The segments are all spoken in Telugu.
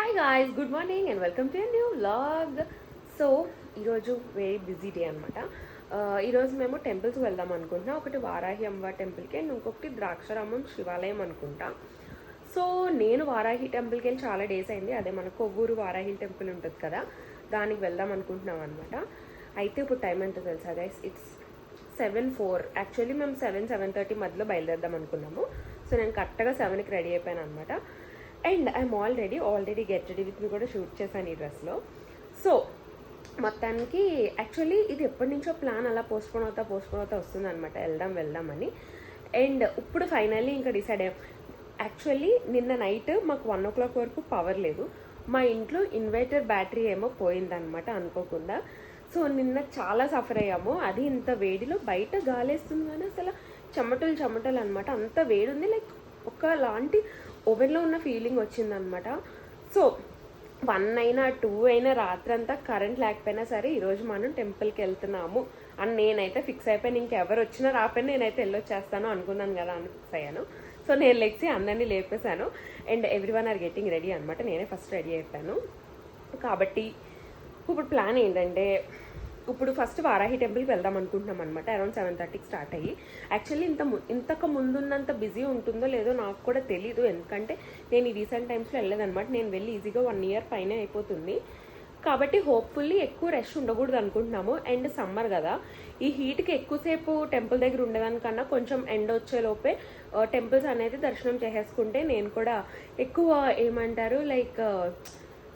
Hi guys, good morning and welcome to new vlog. So ఈరోజు వెరీ బిజీ డే అనమాట. ఈరోజు మేము టెంపుల్స్కి వెళ్దాం అనుకుంటున్నాం. ఒకటి వారాహి అమ్మవారి టెంపుల్కి అండ్ ఇంకొకటి ద్రాక్షారామం శివాలయం అనుకుంటా. సో నేను వారాహి టెంపుల్కి వెళ్ళి చాలా డేస్ అయింది. అదే మన కొవ్వూరు వారాహి టెంపుల్ ఉంటుంది కదా, దానికి వెళ్దాం అనుకుంటున్నాం అనమాట. అయితే ఇప్పుడు టైం ఎంత తెలుసా గైస్? ఇట్స్ 7:04. యాక్చువల్లీ మేము 7-7:30 మధ్యలో బయలుదేరదాం అనుకున్నాము. సో నేను కరెక్ట్గా 7కి రెడీ అయిపోయాను అనమాట. And I'm already get ready with me కూడా షూట్ చేశాను ఈ డ్రెస్లో. సో మొత్తానికి యాక్చువల్లీ ఇది ఎప్పటి నుంచో ప్లాన్ అలా పోస్ట్పోన్ అవుతా వస్తుంది అనమాట, వెళ్దామని. అండ్ ఇప్పుడు ఫైనల్లీ ఇంకా డిసైడ్ అయ్యాం. యాక్చువల్లీ నిన్న నైట్ మాకు 1 o'clock వరకు పవర్ లేదు. మా ఇంట్లో ఇన్వర్టర్ బ్యాటరీ ఏమో పోయిందనమాట అనుకోకుండా. సో నిన్న చాలా సఫర్ అయ్యాము. అది ఇంత వేడిలో బయట గాలేస్తుంది కానీ అసలు చెమటలు అనమాట. అంత వేడి ఉంది, లైక్ ఒకలాంటి ఓవెన్లో ఉన్న ఫీలింగ్ వచ్చిందనమాట. సో 1 అయినా 2 అయినా రాత్రంతా కరెంట్ లేకపోయినా సరే ఈరోజు మనం టెంపుల్కి వెళ్తున్నాము అని నేనైతే ఫిక్స్ అయిపోయాను. ఇంకెవరు వచ్చినా రాకపోయినా నేనైతే వెళ్ళొచ్చేస్తాను అనుకున్నాను కదా అని ఫిక్స్ అయ్యాను. సో నేను లెగ్సి అందరినీ లేపేశాను. And everyone are getting ready అనమాట. నేనే ఫస్ట్ రెడీ అయిపోయాను. కాబట్టి ఇప్పుడు ప్లాన్ ఏంటంటే, ఇప్పుడు ఫస్ట్ వారాహి టెంపుల్కి వెళ్దాం అనుకుంటున్నాం అనమాట. అరౌండ్ 7:30కి స్టార్ట్ అయ్యి. యాక్చువల్లీ ఇంతకు ముందున్నంత బిజీ ఉంటుందో లేదో నాకు కూడా తెలీదు, ఎందుకంటే నేను ఈ రీసెంట్ టైమ్స్లో వెళ్ళలేదనమాట. నేను వెళ్ళి ఈజీగా 1 year పైన అయిపోతుంది. కాబట్టి హోప్ఫుల్లీ ఎక్కువ రష్ ఉండకూడదు అనుకుంటున్నాము. అండ్ సమ్మర్ కదా, ఈ హీట్కి ఎక్కువసేపు టెంపుల్ దగ్గర ఉండేదానికన్నా కొంచెం ఎండ వచ్చేలోపే టెంపుల్స్ అనేది దర్శనం చేసేసుకుంటే నేను కూడా ఎక్కువ ఏమంటారు లైక్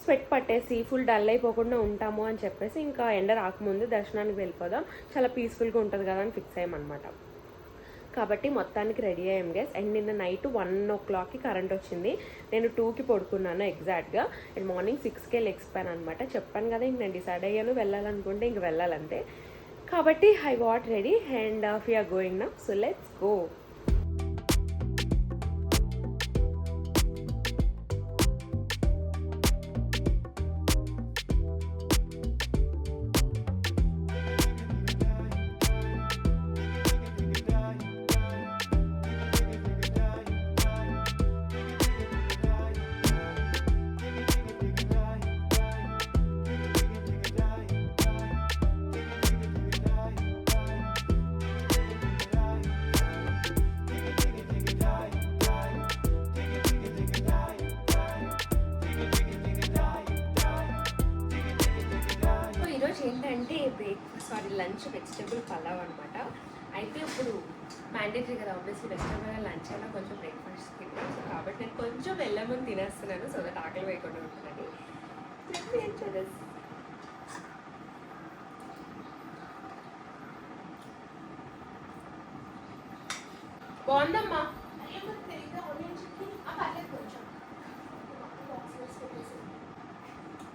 స్వెట్ పట్టేసి ఫుల్ డల్ అయిపోకుండా ఉంటాము అని చెప్పేసి ఇంకా ఎండ రాకముందు దర్శనానికి వెళ్ళిపోదాం, చాలా పీస్ఫుల్గా ఉంటుంది కదా అని ఫిక్స్ అయ్యామన్నమాట. కాబట్టి మొత్తానికి రెడీ అయ్యాం గైస్. అండ్ నిన్న నైట్ 1 o'clockకి కరెంట్ వచ్చింది. నేను 2కి పడుకున్నాను ఎగ్జాక్ట్గా. అండ్ మార్నింగ్ 6కే లెగ్సిపోయాను అనమాట. చెప్పాను కదా, ఇంక నేను డిసైడ్ అయ్యాను వెళ్ళాలనుకుంటే ఇంక వెళ్ళాలంతే. కాబట్టి I got ready and we're going now. So let's go. ఏంటంటే లంచ్ వెజిటేబుల్ పలావ్ అనమాట. అయితే ఇప్పుడు మ్యాండేటరీ కదా, ఆబ్వియస్లీ వెజిటేబుల్ లంచ్ అయినా కొంచెం బ్రేక్ఫాస్ట్ తింటాను. సో కాబట్టి నేను కొంచెం వెళ్ళమని తినేస్తున్నాను, సో దట్ ఆకలి వేయకుండా ఉంటుందని. బాగుందమ్మా,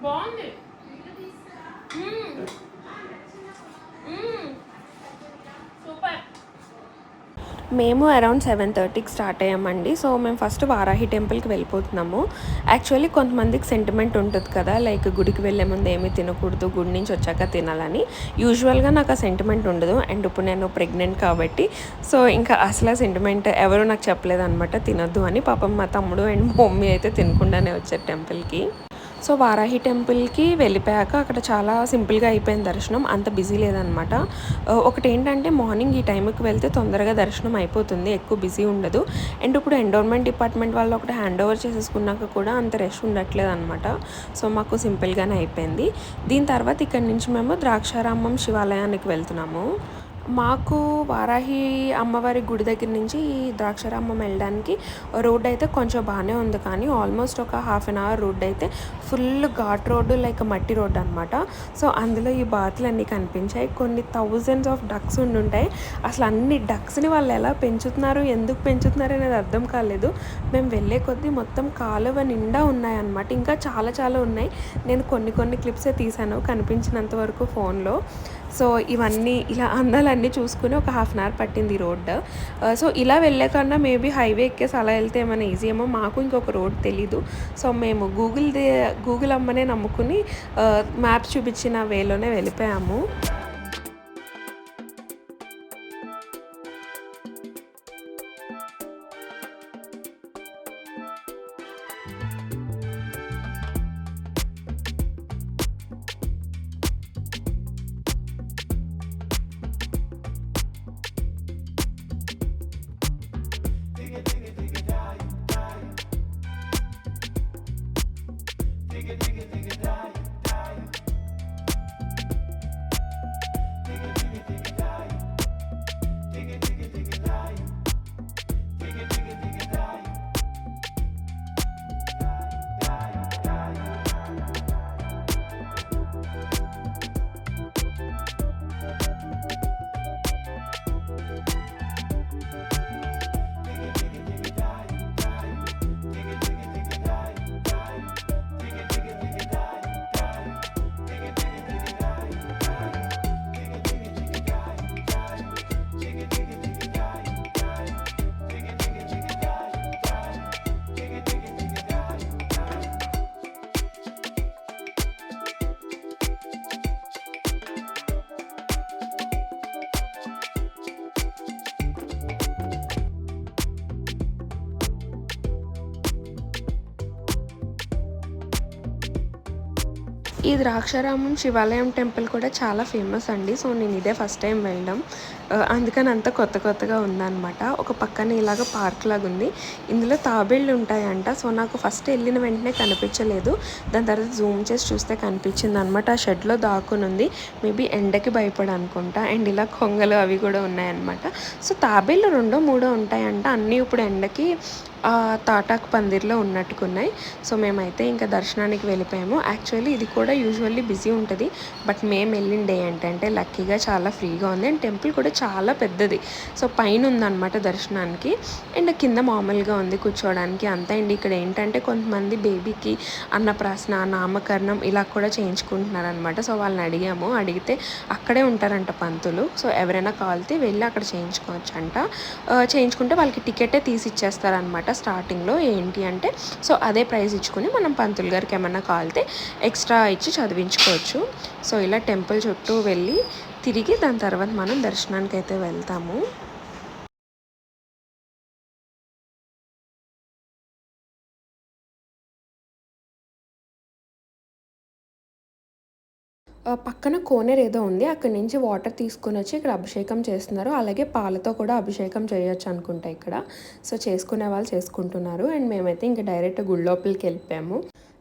బాగుంది. సూపర్. మేము అరౌండ్ 7:30కి స్టార్ట్ అయ్యామండి. సో మేము ఫస్ట్ వారాహి టెంపుల్కి వెళ్ళిపోతున్నాము. యాక్చువల్లీ కొంతమందికి సెంటిమెంట్ ఉంటుంది కదా, లైక్ గుడికి వెళ్ళే ముందు ఏమీ తినకూడదు, గుడి నుంచి వచ్చాక తినాలని. యూజువల్గా నాకు ఆ సెంటిమెంట్ ఉండదు. అండ్ ఇప్పుడు నేను ప్రెగ్నెంట్ కాబట్టి సో ఇంకా అసలు ఆ సెంటిమెంట్ ఎవరు నాకు చెప్పలేదు అనమాట తినొద్దు అని. పాపం మా తమ్ముడు అండ్ మమ్మీ అయితే తినకుండానే వచ్చారు టెంపుల్కి. సో వారాహి టెంపుల్కి వెళ్ళిపోయాక అక్కడ చాలా సింపుల్గా అయిపోయింది దర్శనం, అంత బిజీ లేదనమాట. ఒకటి ఏంటంటే మార్నింగ్ ఈ టైంకి వెళ్తే తొందరగా దర్శనం అయిపోతుంది, ఎక్కువ బిజీ ఉండదు. అండ్ ఇప్పుడు ఎండోర్మెంట్ డిపార్ట్మెంట్ వాళ్ళు ఒకటి హ్యాండ్ ఓవర్ చేసేసుకున్నాక కూడా అంత రష్ ఉండట్లేదు అనమాట. సో మాకు సింపుల్గానే అయిపోయింది. దీని తర్వాత ఇక్కడి నుంచి మేము ద్రాక్షారామం శివాలయానికి వెళ్తున్నాము. మాకు వారాహి అమ్మవారి గుడి దగ్గర నుంచి ద్రాక్షారామం వెళ్ళడానికి రోడ్ అయితే కొంచెం బాగానే ఉంది, కానీ ఆల్మోస్ట్ ఒక 1/2 hour రోడ్ అయితే ఫుల్ ఘాట్ రోడ్డు, లైక్ మట్టి రోడ్డు అనమాట. సో అందులో ఈ బాతులు అన్నీ కనిపించాయి. కొన్ని థౌజండ్స్ ఆఫ్ డక్స్ ఉండుంటాయి. అసలు అన్ని డక్స్ని వాళ్ళు ఎలా పెంచుతున్నారు, ఎందుకు పెంచుతున్నారు అనేది అర్థం కాలేదు. మేము వెళ్ళే కొద్దీ మొత్తం కాలువ నిండా ఉన్నాయన్నమాట. ఇంకా చాలా ఉన్నాయి. నేను కొన్ని క్లిప్సే తీసాను కనిపించినంత వరకు ఫోన్లో. సో ఇవన్నీ ఇలా అందాలన్నీ చూసుకుని ఒక 1/2 hour పట్టింది రోడ్. సో ఇలా వెళ్ళే కన్నా మేబీ హైవే ఎక్కేసి అలా వెళ్తే ఏమైనా ఈజీ ఏమో. మాకు ఇంకొక రోడ్ తెలీదు. సో మేము గూగుల్ అమ్మనే నమ్ముకుని మ్యాప్స్ చూపించిన వేలోనే వెళ్ళిపోయాము. ఈ ద్రాక్షారామం శివాలయం టెంపుల్ కూడా చాలా ఫేమస్ అండి. సో నేను ఇదే ఫస్ట్ టైం వెళ్ళడం, అందుకని అంత కొత్తగా ఉందన్నమాట. ఒక పక్కన ఇలాగ పార్క్ లాగా ఉంది, ఇందులో తాబేళ్ళు ఉంటాయంట. సో నాకు ఫస్ట్ వెళ్ళిన వెంటనే కనిపించలేదు, దాని తర్వాత జూమ్ చేసి చూస్తే కనిపించింది అనమాట. ఆ షెడ్లో దాక్కుని ఉంది, మేబీ ఎండకి భయపడి అనుకుంటా. అండ్ ఇలా కొంగలు అవి కూడా ఉన్నాయన్నమాట. సో తాబేళ్ళు 2 3 ఉంటాయంట, అన్నీ ఇప్పుడు ఎండకి తాటాకు పందిర్లో ఉన్నట్టుకున్నాయి. సో మేమైతే ఇంకా దర్శనానికి వెళ్ళిపోయాము. యాక్చువల్లీ ఇది కూడా యూజువల్లీ బిజీ ఉంటుంది, బట్ మేము వెళ్ళిన డే ఏంటంటే లక్కీగా చాలా ఫ్రీగా ఉంది. అండ్ టెంపుల్ కూడా చాలా పెద్దది. సో పైన ఉందన్నమాట దర్శనానికి, అండ్ కింద మామూలుగా ఉంది కూర్చోవడానికి అంతా. అండ్ ఇక్కడ ఏంటంటే కొంతమంది బేబీకి అన్నప్రాసన, నామకరణం ఇలా కూడా చేయించుకుంటున్నారనమాట. సో వాళ్ళని అడిగితే అక్కడే ఉంటారంట పంతులు. సో ఎవరైనా కావాలితే వెళ్ళి అక్కడ చేయించుకోవచ్చు అంట. చేయించుకుంటే వాళ్ళకి టికెటే తీసి ఇచ్చేస్తారనమాట స్టార్టింగ్లో. ఏంటి అంటే సో అదే ప్రైస్ ఇచ్చుకుని మనం పంతులు గారికి ఏమన్నా కావాలితే ఎక్స్ట్రా ఇచ్చి చదివించుకోవచ్చు. సో ఇలా టెంపుల్ చుట్టూ వెళ్ళి తిరిగి దాని తర్వాత మనం దర్శనానికి అయితే వెళ్తాము. పక్కన కోనేరు ఏదో ఉంది, అక్కడి నుంచి వాటర్ తీసుకొని వచ్చి ఇక్కడ అభిషేకం చేస్తున్నారు. అలాగే పాలతో కూడా అభిషేకం చేయొచ్చు అనుకుంటా ఇక్కడ. సో చేసుకునే వాళ్ళు చేసుకుంటున్నారు. అండ్ మేమైతే ఇంకా డైరెక్ట్ గుడి లోపలికి వెళ్ళిపోయాము.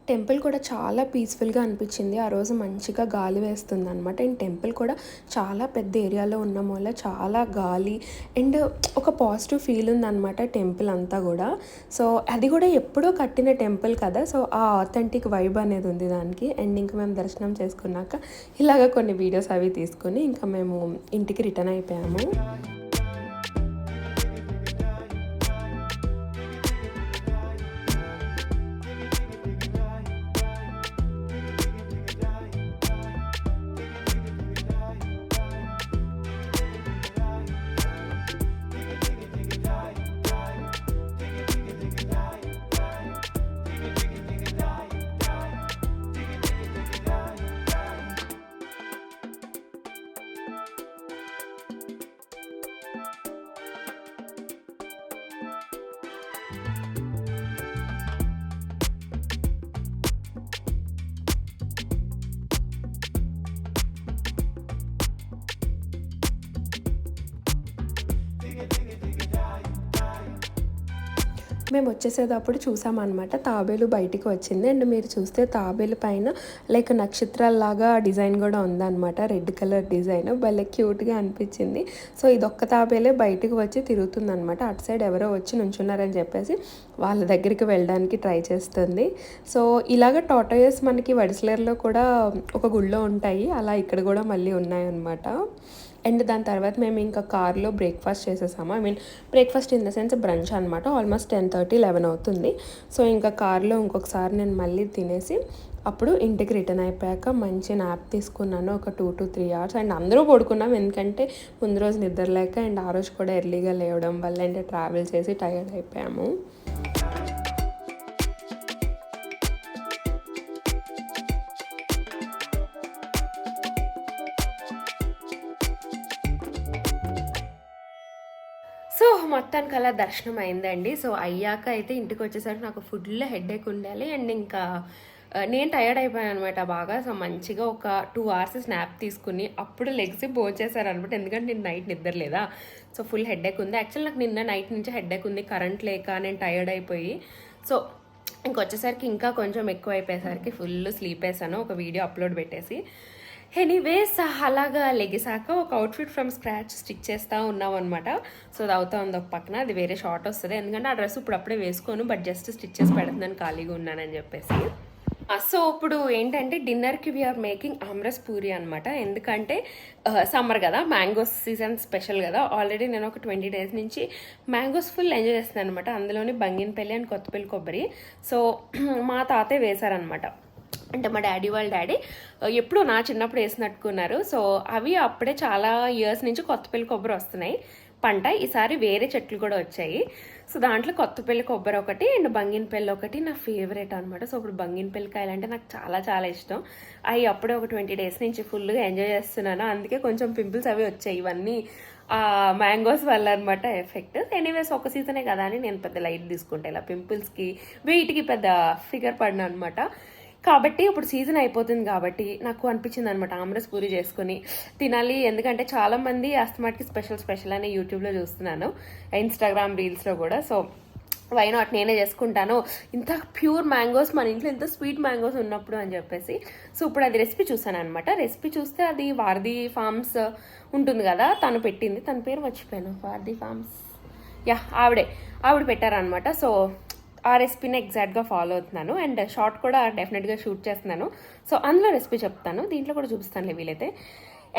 టెంపుల్ కూడా చాలా పీస్ఫుల్గా అనిపించింది. ఆ రోజు మంచిగా గాలి వేస్తుంది అనమాట. అండ్ టెంపుల్ కూడా చాలా పెద్ద ఏరియాలో ఉండడం వల్ల చాలా గాలి అండ్ ఒక పాజిటివ్ ఫీల్ ఉందన్నమాట టెంపుల్ అంతా కూడా. సో అది కూడా ఎప్పుడో కట్టిన టెంపుల్ కదా, సో ఆ ఆథెంటిక్ వైబ్ అనేది ఉంది దానికి. అండ్ ఇంకా మేము దర్శనం చేసుకున్నాక ఇలాగ కొన్ని వీడియోస్ అవి తీసుకొని ఇంకా మేము ఇంటికి రిటర్న్ అయిపోయాము. మేము వచ్చేసేటప్పుడు చూసామన్నమాట, తాబేలు బయటికి వచ్చింది. అండ్ మీరు చూస్తే తాబేలు పైన లైక్ నక్షత్రాల్లాగా డిజైన్ కూడా ఉందన్నమాట, రెడ్ కలర్ డిజైన్. భలే క్యూట్గా అనిపించింది. సో ఇదొక్క తాబేలే బయటికి వచ్చి తిరుగుతుందన్నమాట. అటు సైడ్ ఎవరో వచ్చి నుంచున్నారని చెప్పేసి వాళ్ళ దగ్గరికి వెళ్ళడానికి ట్రై చేస్తుంది. సో ఇలాగ టాటాయిస్ మనకి వడిసలేరులో కూడా ఒక గుళ్ళో ఉంటాయి, అలా ఇక్కడ కూడా మళ్ళీ ఉన్నాయన్నమాట. అండ్ దాని తర్వాత మేము ఇంకా కార్లో బ్రేక్ఫాస్ట్ చేసేసాము. I mean breakfast in the sense branch అనమాట. ఆల్మోస్ట్ 10:30 11 అవుతుంది. సో ఇంకా కార్లో ఇంకొకసారి నేను మళ్ళీ తినేసి అప్పుడు ఇంటికి రిటర్న్ అయిపోయాక మంచి నాప్ తీసుకున్నాను, ఒక 2 to 3 hours. అండ్ అందరూ పడుకున్నాం, ఎందుకంటే ముందు రోజు నిద్ర లేక అండ్ ఆ రోజు కూడా ఎర్లీగా లేవడం వల్ల అంటే ట్రావెల్ చేసి టైర్డ్ అయిపోయాము. సో మొత్తానికి అలా దర్శనం అయిందండి. సో అయ్యాక అయితే ఇంటికి వచ్చేసరికి నాకు ఫుల్ హెడేక్ ఉండాలి. అండ్ ఇంకా నేను టయర్డ్ అయిపోయాను అనమాట బాగా. సో మంచిగా ఒక 2 hours స్నాప్ తీసుకుని అప్పుడు లెగ్స్ భోంచేశారు అనమాట, ఎందుకంటే నేను నైట్ నిద్ర లేదా. సో ఫుల్ హెడేక్ ఉంది. యాక్చువల్ నాకు నిన్న నైట్ నుంచి హెడేక్ ఉంది, కరెంట్ లేక నేను టయర్డ్ అయిపోయి. సో ఇంకొచ్చేసరికి ఇంకా కొంచెం ఎక్కువ అయిపోయేసరికి ఫుల్ స్లీప్ వేసాను, ఒక వీడియో అప్లోడ్ పెట్టేసి. ఎనీవేస్ అలాగా లెగిసాక ఒక అవుట్ఫిట్ ఫ్రమ్ స్క్రాచ్ స్టిచ్ చేస్తూ ఉన్నాం అనమాట. సో అది అవుతా ఉంది ఒక పక్కన, అది వేరే షార్ట్ వస్తుంది ఎందుకంటే ఆ డ్రెస్ ఇప్పుడు అప్పుడే వేసుకోను, బట్ జస్ట్ స్టిచ్ చేసి పెడుతున్నాను ఖాళీగా ఉన్నానని చెప్పేసి. సో ఇప్పుడు ఏంటంటే డిన్నర్కి వీఆర్ మేకింగ్ ఆమ్రస్ పూరి అనమాట. ఎందుకంటే సమ్మర్ కదా, మ్యాంగోస్ సీజన్ స్పెషల్ కదా. ఆల్రెడీ నేను ఒక 20 days నుంచి మ్యాంగోస్ ఫుల్ ఎంజాయ్ చేస్తున్నాను అనమాట. అందులోని బంగినపల్లి అండ్ కొత్తపల్లి కొబ్బరి. సో మా తాతయ్య వేశారనమాట, అంటే మా డాడీ వాళ్ళ డాడీ ఎప్పుడు నా చిన్నప్పుడు వేసినట్టుకున్నారు. సో అవి అప్పుడే చాలా ఇయర్స్ నుంచి కొత్తపల్లి కొబ్బరి వస్తున్నాయి పంట. ఈసారి వేరే చెట్లు కూడా వచ్చాయి. సో దాంట్లో కొత్తపల్లి కొబ్బరి ఒకటి అండ్ బంగినపల్లి ఒకటి నా ఫేవరెట్ అనమాట. సో ఇప్పుడు బంగినపల్లి కాయలు అంటే నాకు చాలా చాలా ఇష్టం. అవి అప్పుడే ఒక 20 days నుంచి ఫుల్గా ఎంజాయ్ చేస్తున్నాను. అందుకే కొంచెం పింపుల్స్ అవి వచ్చాయి, ఇవన్నీ మ్యాంగోస్ వల్ల అనమాట ఎఫెక్ట్. ఎనీవేస్ ఒక సీజనే కదా అని నేను పెద్ద లైట్ తీసుకుంటా, ఇలా పింపుల్స్కి వెయిట్కి పెద్ద ఫిగర్ పడినా అనమాట. కాబట్టి ఇప్పుడు సీజన్ అయిపోతుంది కాబట్టి నాకు అనిపించింది అనమాట ఆమ్రస్ పూరి చేసుకుని తినాలి. ఎందుకంటే చాలామంది అస్తమాటికి స్పెషల్ అని యూట్యూబ్లో చూస్తున్నాను, ఇన్స్టాగ్రామ్ రీల్స్లో కూడా. సో వై నాట్ నేనే చేసుకుంటాను, ఇంత ప్యూర్ మ్యాంగోస్ మన ఇంట్లో ఇంత స్వీట్ మ్యాంగోస్ ఉన్నప్పుడు అని చెప్పేసి. సో ఇప్పుడు అది రెసిపీ చూసాను అనమాట. రెసిపీ చూస్తే అది వారధి ఫార్మ్స్ ఉంటుంది కదా, తను పెట్టింది, తన పేరు మర్చిపోయాను, వారధి ఫార్మ్స్, ఆవిడ పెట్టారనమాట. సో ఆ రెసిపీని ఎగ్జాక్ట్గా ఫాలో అవుతున్నాను అండ్ షార్ట్ కూడా డెఫినెట్గా షూట్ చేస్తున్నాను. సో అందులో రెసిపీ చెప్తాను, దీంట్లో కూడా చూపిస్తాను వీలైతే.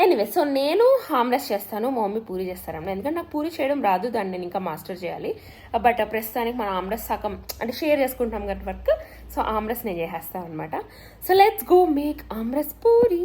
ఎనీవే సో నేను ఆమ్లెట్స్ చేస్తాను, మా మమ్మీ పూరి చేస్తారన్నమాట. ఎందుకంటే నాకు పూరి చేయడం రాదు, దాన్ని నేను ఇంకా మాస్టర్ చేయాలి. బట్ ప్రస్తుతానికి మనం ఆమ్లెట్స్ సగం అంటే షేర్ చేసుకుంటాం కదా వర్క్. సో ఆమ్లెట్స్ నేను చేసేస్తాను అనమాట. So let's go make omelettes puri.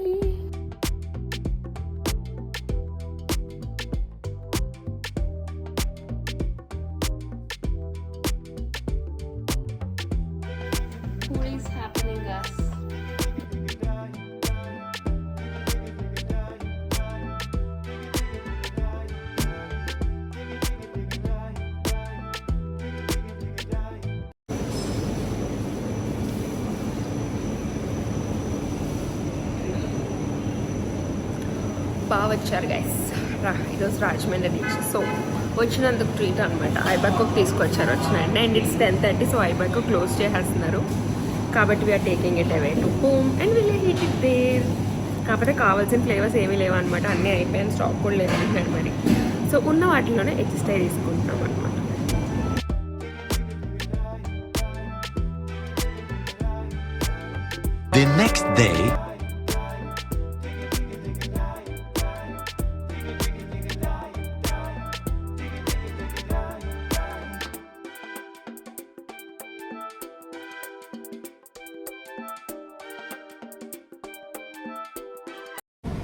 బాగా వచ్చారు గైస్, ఈరోజు రాజమండ్రి నుంచి. సో వచ్చినందుకు ట్రీట్ అనమాట. ఐబాకోకి తీసుకొచ్చారు వచ్చినండి and it's 10:30. So Ibaco close చేసేస్తున్నారు కాబట్టి we're taking it away to home and will eat it there. కాకపోతే కావాల్సిన ఫ్లేవర్స్ ఏమీ లేవన్నమాట, అన్నీ అయిపోయాను, స్టాక్ కూడా లేదంటున్నాడు మరి. సో ఉన్న వాటిలోనే అడ్జస్ట్ అయ్యి తీసుకుంటున్నాం అనమాట. The next day.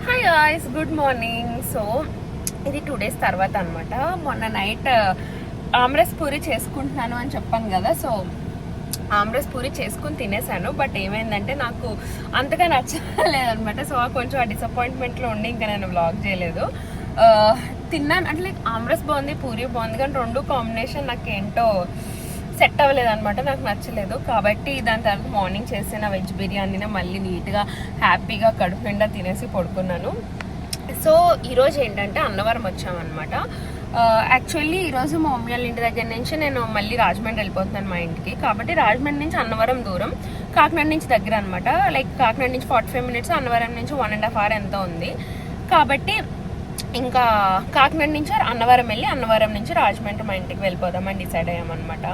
Hi guys, good morning. So ఇది 2 days తర్వాత అనమాట. మొన్న నైట్ ఆమ్రస్ పూరి చేసుకుంటున్నాను అని చెప్పాను కదా. సో ఆమ్రస్ పూరి చేసుకుని తినేసాను, బట్ ఏమైందంటే నాకు అంతగా నచ్చలేదనమాట. సో కొంచెం ఆ డిసప్పాయింట్మెంట్లో ఉండి ఇంకా నేను వ్లాగ్ చేయలేదు. తిన్నాను అంటే లైక్ ఆమ్రస్ బాగుంది, పూరి బాగుంది, కానీ రెండు కాంబినేషన్ నాకు ఏంటో సెట్ అవ్వలేదు అనమాట, నాకు నచ్చలేదు. కాబట్టి దాని తర్వాత మార్నింగ్ చేసిన వెజ్ బిర్యానీని మళ్ళీ నీట్గా హ్యాపీగా కడుపు నిండా తినేసి పడుకున్నాను. సో ఈరోజు ఏంటంటే అన్నవరం వచ్చామన్నమాట. యాక్చువల్లీ ఈరోజు మా మమ్మీ వాళ్ళ ఇంటి దగ్గర నుంచి నేను మళ్ళీ రాజమండ్రి వెళ్ళిపోతున్నాను మా ఇంటికి. కాబట్టి రాజమండ్రి నుంచి అన్నవరం దూరం, కాకినాడ నుంచి దగ్గర అనమాట. లైక్ కాకినాడ నుంచి 45 minutes, అన్నవరం నుంచి 1.5 hours ఎంతో ఉంది. కాబట్టి ఇంకా కాకినాడ నుంచి అన్నవరం వెళ్ళి అన్నవరం నుంచి రాజమండ్రి మా ఇంటికి వెళ్ళిపోదామని డిసైడ్ అయ్యామన్నమాట.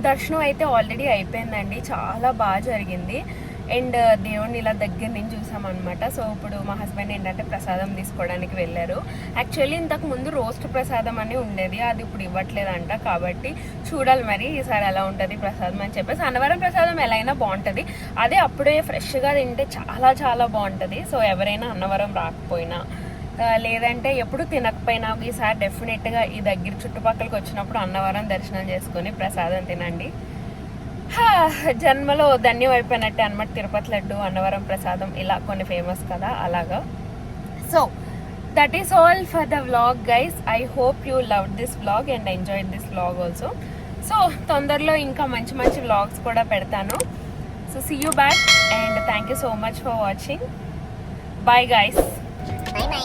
దర్శనం అయితే ఆల్రెడీ అయిపోయిందండి, చాలా బాగా జరిగింది. అండ్ దేవుడిని ఇలా దగ్గర నుంచి చూసామన్నమాట. సో ఇప్పుడు మా హస్బెండ్ ఏంటంటే ప్రసాదం తీసుకోవడానికి వెళ్ళారు. యాక్చువల్లీ ఇంతకు ముందు రోస్ట్ ప్రసాదం అని ఉండేది, అది ఇప్పుడు ఇవ్వట్లేదంట. కాబట్టి చూడాలి మరి ఈసారి ఎలా ఉంటుంది ప్రసాదం అని చెప్పేసి. అన్నవరం ప్రసాదం ఎలా అయినా బాగుంటుంది, అదే అప్పుడే ఫ్రెష్గా తింటే చాలా చాలా బాగుంటుంది. సో ఎవరైనా అన్నవరం రాకపోయినా లేదంటే ఎప్పుడు తినకపోయినా ఈసారి డెఫినెట్గా ఈ దగ్గర చుట్టుపక్కలకి వచ్చినప్పుడు అన్నవరం దర్శనం చేసుకొని ప్రసాదం తినండి. జన్మలో ధన్యం అయిపోయినట్టే అనమాట. తిరుపతి లడ్డు, అన్నవరం ప్రసాదం ఇలా కొన్ని ఫేమస్ కదా, అలాగా. So that is all for the vlog guys. I hope you love this vlog and enjoy this vlog also. So తొందరలో ఇంకా మంచి మంచి వ్లాగ్స్ కూడా పెడతాను. So see you back and thank you so much for watching. Bye guys. Bye bye.